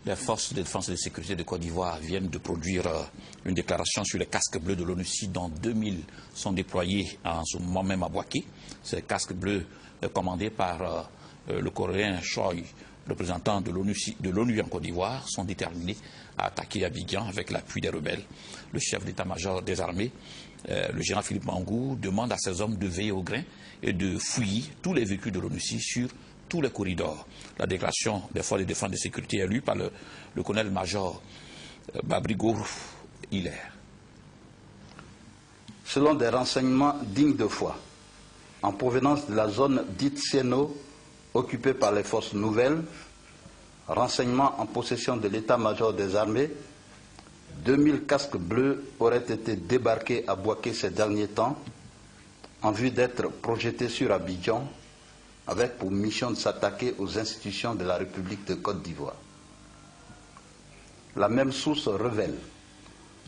Les forces de défense et de sécurité de Côte d'Ivoire viennent de produire une déclaration sur les casques bleus de l'ONUCI, dont 2000 sont déployés en ce moment même à Bouaké. Ces casques bleus commandés par le Coréen Choi, représentant de l'ONU en Côte d'Ivoire, sont déterminés à attaquer Abidjan avec l'appui des rebelles. Le chef d'état-major des armées, le général Philippe Mangou, demande à ses hommes de veiller au grain et de fouiller tous les véhicules de l'ONUCI sur tous les corridors. La déclaration des forces de défense et de sécurité est lue par le colonel-major Babrigo Hilaire. Selon des renseignements dignes de foi, en provenance de la zone dite Sieno, occupée par les forces nouvelles, renseignements en possession de l'état-major des armées, 2000 casques bleus auraient été débarqués à Bouaké ces derniers temps en vue d'être projetés sur Abidjan, avec pour mission de s'attaquer aux institutions de la République de Côte d'Ivoire. La même source révèle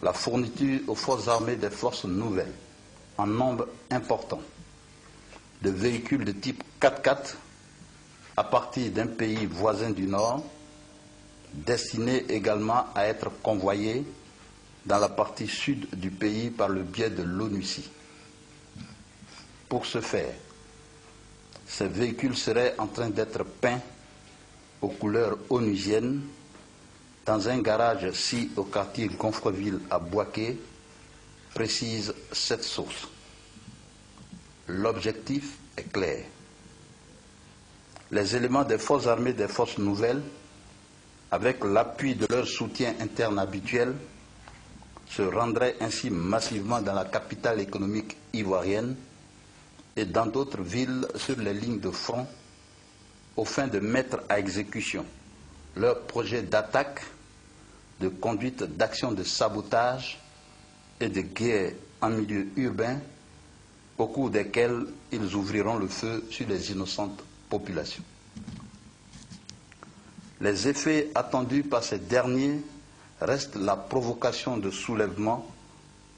la fourniture aux forces armées des forces nouvelles, en nombre important, de véhicules de type 4x4 à partir d'un pays voisin du Nord, destinés également à être convoyés dans la partie sud du pays par le biais de l'ONUCI. Pour ce faire, ces véhicules seraient en train d'être peints aux couleurs onusiennes dans un garage au quartier Gonfreville à Bouaké, précise cette source. L'objectif est clair. Les éléments des forces armées des forces nouvelles, avec l'appui de leur soutien interne habituel, se rendraient ainsi massivement dans la capitale économique ivoirienne et dans d'autres villes sur les lignes de front, au fin de mettre à exécution leur projet d'attaque, de conduite d'actions de sabotage et de guerre en milieu urbain, au cours desquelles ils ouvriront le feu sur les innocentes populations. Les effets attendus par ces derniers restent la provocation de soulèvements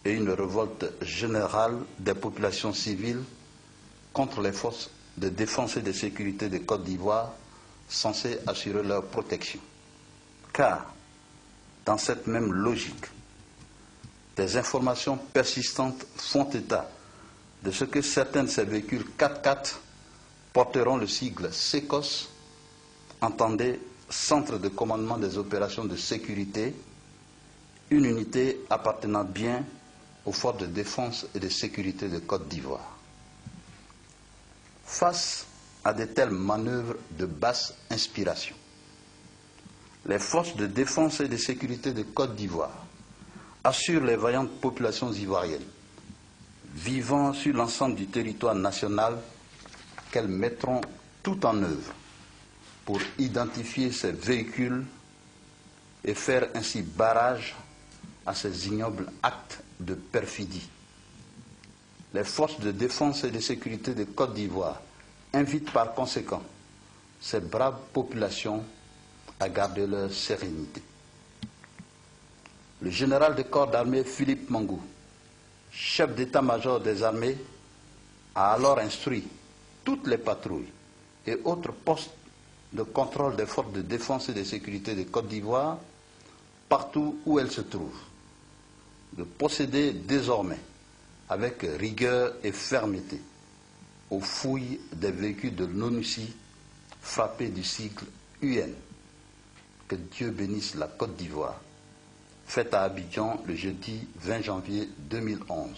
et une révolte générale des populations civiles contre les forces de défense et de sécurité de Côte d'Ivoire censées assurer leur protection. Car, dans cette même logique, des informations persistantes font état de ce que certains de ces véhicules 4x4 porteront le sigle SECOS, entendez Centre de commandement des opérations de sécurité, une unité appartenant bien aux forces de défense et de sécurité de Côte d'Ivoire. Face à de telles manœuvres de basse inspiration, les forces de défense et de sécurité de Côte d'Ivoire assurent les vaillantes populations ivoiriennes vivant sur l'ensemble du territoire national qu'elles mettront tout en œuvre pour identifier ces véhicules et faire ainsi barrage à ces ignobles actes de perfidie. Les forces de défense et de sécurité de Côte d'Ivoire invitent par conséquent ces braves populations à garder leur sérénité. Le général de corps d'armée Philippe Mangou, chef d'état-major des armées, a alors instruit toutes les patrouilles et autres postes de contrôle des forces de défense et de sécurité de Côte d'Ivoire, partout où elles se trouvent, de procéder désormais avec rigueur et fermeté aux fouilles des véhicules de l'ONUCI frappés du sigle UN. Que Dieu bénisse la Côte d'Ivoire, faite à Abidjan le jeudi 20 janvier 2011.